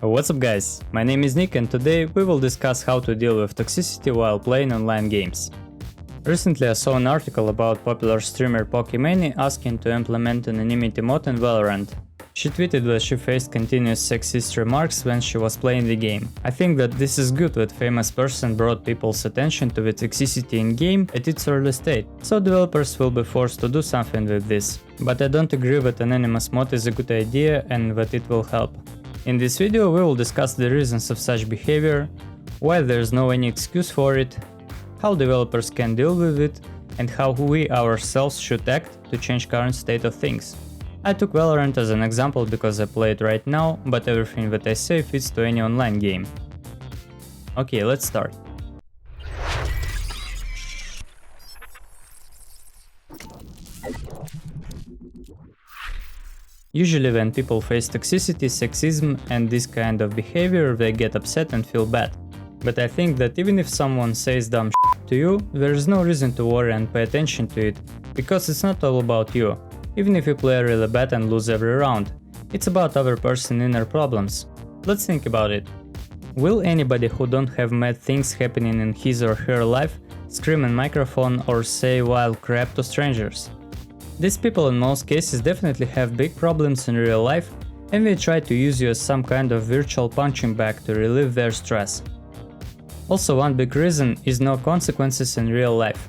What's up guys, my name is Nick and today we will discuss how to deal with toxicity while playing online games. Recently I saw an article about popular streamer Pokimane asking to implement anonymity mod in Valorant. She tweeted that she faced continuous sexist remarks when she was playing the game. I think that this is good that famous person brought people's attention to the toxicity in game at its early state, so developers will be forced to do something with this. But I don't agree that anonymous mod is a good idea and that it will help. In this video we will discuss the reasons of such behavior, why there's no any excuse for it, how developers can deal with it, and how we ourselves should act to change current state of things. I took Valorant as an example because I play it right now, but everything that I say fits to any online game. Okay, let's start. Usually when people face toxicity, sexism and this kind of behavior, they get upset and feel bad. But I think that even if someone says dumb shit to you, there is no reason to worry and pay attention to it, because it's not all about you. Even if you play really bad and lose every round, it's about other person's inner problems. Let's think about it. Will anybody who don't have mad things happening in his or her life scream in microphone or say wild crap to strangers? These people in most cases definitely have big problems in real life and they try to use you as some kind of virtual punching bag to relieve their stress. Also, one big reason is no consequences in real life.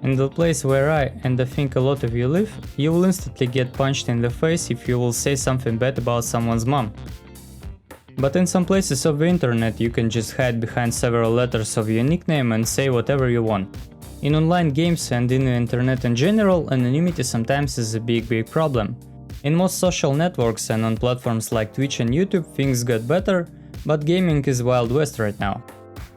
In the place where I and I think a lot of you live, you will instantly get punched in the face if you will say something bad about someone's mom. But in some places of the internet you can just hide behind several letters of your nickname and say whatever you want. In online games and in the internet in general, anonymity sometimes is a big problem. In most social networks and on platforms like Twitch and YouTube things got better, but gaming is Wild West right now.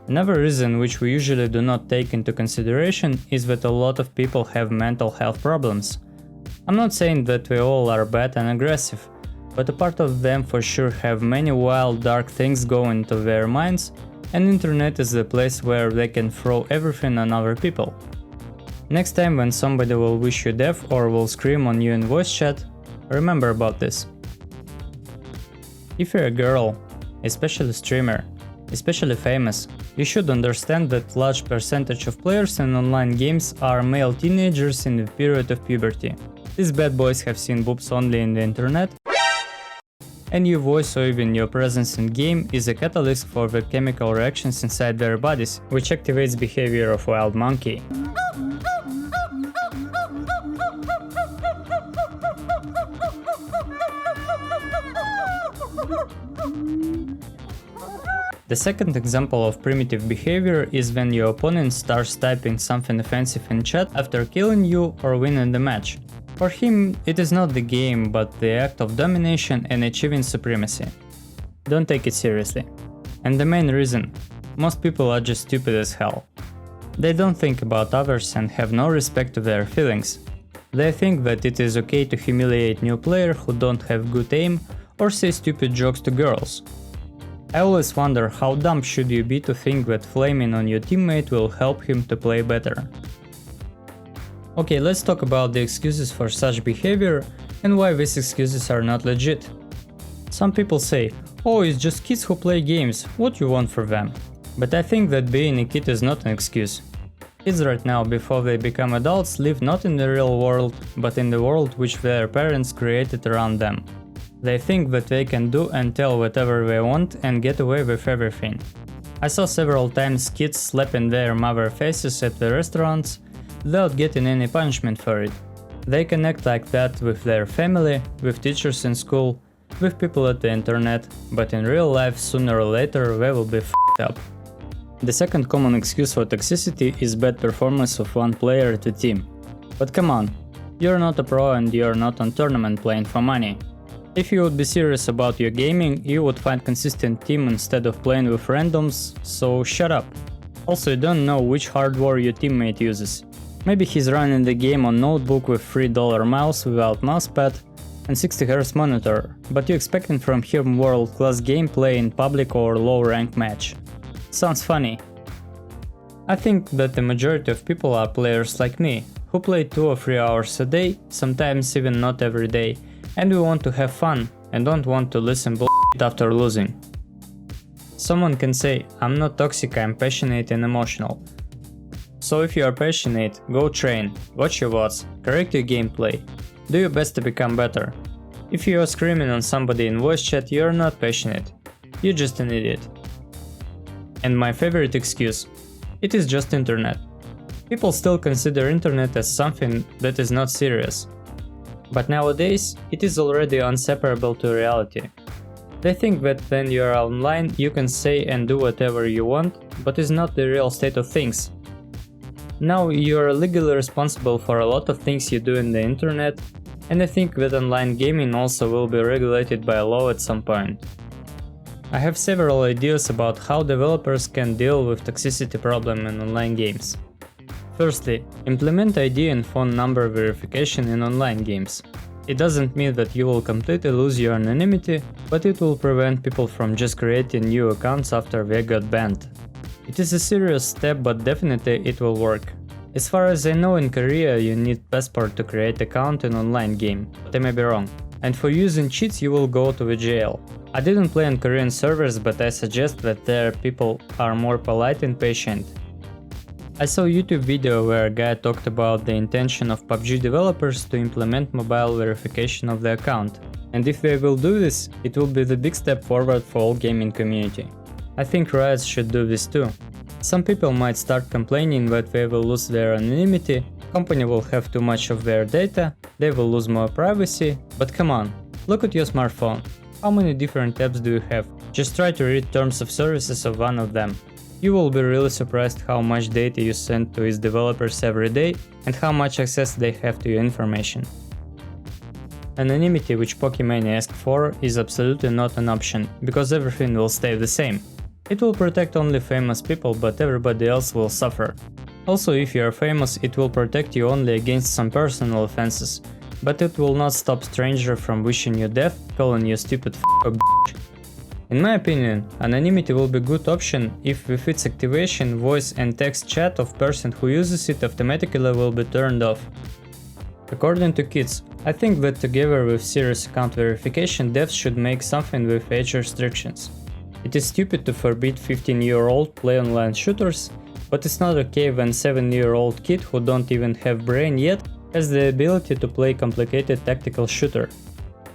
Another reason which we usually do not take into consideration is that a lot of people have mental health problems. I'm not saying that we all are bad and aggressive, but a part of them for sure have many wild dark things going into their minds, and internet is the place where they can throw everything on other people. Next time when somebody will wish you death or will scream on you in voice chat, remember about this. If you're a girl, especially streamer, especially famous, you should understand that large percentage of players in online games are male teenagers in the period of puberty. These bad boys have seen boobs only in the internet, and your voice or even your presence in game is a catalyst for the chemical reactions inside their bodies, which activates behavior of wild monkey. The second example of primitive behavior is when your opponent starts typing something offensive in chat after killing you or winning the match. For him, it is not the game, but the act of domination and achieving supremacy. Don't take it seriously. And the main reason, most people are just stupid as hell. They don't think about others and have no respect to their feelings. They think that it is okay to humiliate new players who don't have good aim or say stupid jokes to girls. I always wonder how dumb should you be to think that flaming on your teammate will help him to play better. Okay, let's talk about the excuses for such behavior and why these excuses are not legit. Some people say, oh, it's just kids who play games, what you want for them? But I think that being a kid is not an excuse. Kids right now, before they become adults, live not in the real world, but in the world which their parents created around them. They think that they can do and tell whatever they want and get away with everything. I saw several times kids slapping their mother faces at the restaurants without getting any punishment for it. They can act like that with their family, with teachers in school, with people at the internet, but in real life sooner or later they will be f***ed up. The second common excuse for toxicity is bad performance of one player at a team. But come on, you're not a pro and you're not on tournament playing for money. If you would be serious about your gaming, you would find consistent team instead of playing with randoms, so shut up. Also, you don't know which hardware your teammate uses. Maybe he's running the game on notebook with $3 mouse without mousepad and 60Hz monitor, but you expecting from him world-class gameplay in public or low-rank match. Sounds funny. I think that the majority of people are players like me, who play 2 or 3 hours a day, sometimes even not every day, and we want to have fun and don't want to listen bullshit after losing. Someone can say, I'm not toxic, I'm passionate and emotional. So if you are passionate, go train, watch your VODs, correct your gameplay, do your best to become better. If you are screaming on somebody in voice chat, you are not passionate, you're just an idiot. And my favorite excuse, it is just internet. People still consider internet as something that is not serious. But nowadays, it is already inseparable to reality. They think that when you are online, you can say and do whatever you want, but it's not the real state of things. Now you are legally responsible for a lot of things you do in the internet, and I think that online gaming also will be regulated by law at some point. I have several ideas about how developers can deal with toxicity problem in online games. Firstly, implement ID and phone number verification in online games. It doesn't mean that you will completely lose your anonymity, but it will prevent people from just creating new accounts after they got banned. It is a serious step, but definitely it will work. As far as I know, in Korea you need passport to create account in online game, but I may be wrong. And for using cheats you will go to the jail. I didn't play on Korean servers, but I suggest that their people are more polite and patient. I saw a YouTube video where a guy talked about the intention of PUBG developers to implement mobile verification of the account, and if they will do this, it will be the big step forward for all gaming community. I think Riot should do this too. Some people might start complaining that they will lose their anonymity, company will have too much of their data, they will lose more privacy, but come on, look at your smartphone. How many different apps do you have? Just try to read terms of services of one of them. You will be really surprised how much data you send to its developers every day and how much access they have to your information. Anonymity, which Pokimane asked for, is absolutely not an option, because everything will stay the same. It will protect only famous people, but everybody else will suffer. Also, if you are famous, it will protect you only against some personal offenses, but it will not stop stranger from wishing you death, calling you stupid or bitch. In my opinion, anonymity will be a good option if with its activation, voice and text chat of person who uses it automatically will be turned off. According to kids, I think that together with serious account verification, devs should make something with age restrictions. It is stupid to forbid 15-year-old play online shooters, but it's not okay when 7-year-old kid who don't even have brain yet has the ability to play complicated tactical shooter.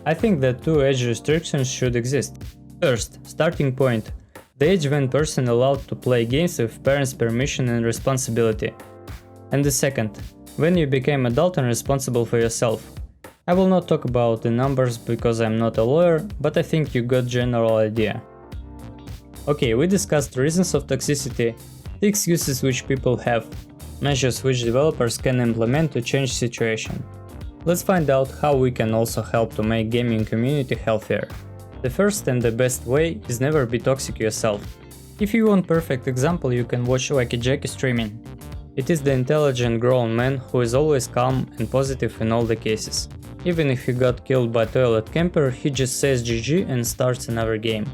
I think that two age restrictions should exist. First, starting point, the age when person allowed to play games with parents' permission and responsibility. And the second, when you became adult and responsible for yourself. I will not talk about the numbers because I'm not a lawyer, but I think you got general idea. Okay, we discussed reasons of toxicity, the excuses which people have, measures which developers can implement to change situation. Let's find out how we can also help to make gaming community healthier. The first and the best way is never be toxic yourself. If you want perfect example, you can watch Wacky Jackie streaming. It is the intelligent grown man who is always calm and positive in all the cases. Even if he got killed by toilet camper, he just says GG and starts another game.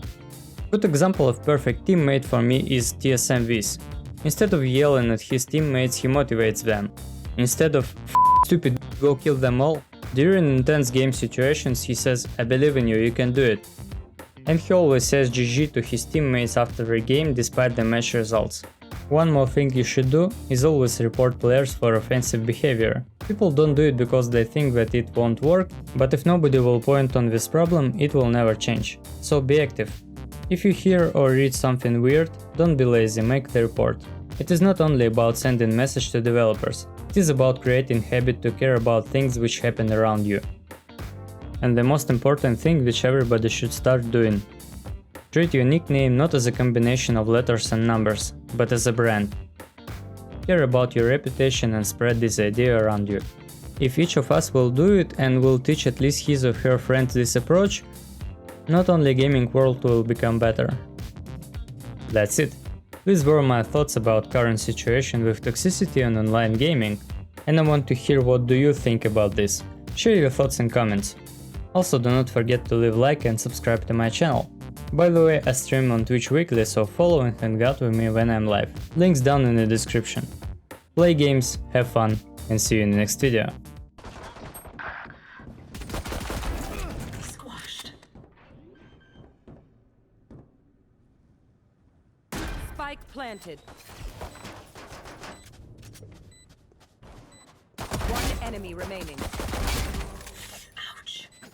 Good example of perfect teammate for me is TSMVs. Instead of yelling at his teammates, he motivates them. Instead of stupid, go kill them all, during intense game situations he says I believe in you, you can do it. And he always says GG to his teammates after the game despite the match results. One more thing you should do is always report players for offensive behavior. People don't do it because they think that it won't work, but if nobody will point on this problem, it will never change. So be active. If you hear or read something weird, don't be lazy, make the report. It is not only about sending message to developers, it is about creating habit to care about things which happen around you. And the most important thing which everybody should start doing. Treat your nickname not as a combination of letters and numbers, but as a brand. Care about your reputation and spread this idea around you. If each of us will do it and will teach at least his or her friends this approach, not only gaming world will become better. That's it. These were my thoughts about current situation with toxicity and online gaming, and I want to hear what do you think about this. Share your thoughts in comments. Also do not forget to leave like and subscribe to my channel. By the way, I stream on Twitch weekly, so follow and hang out with me when I'm live. Links down in the description. Play games, have fun, and see you in the next video. Spike planted. One enemy remaining.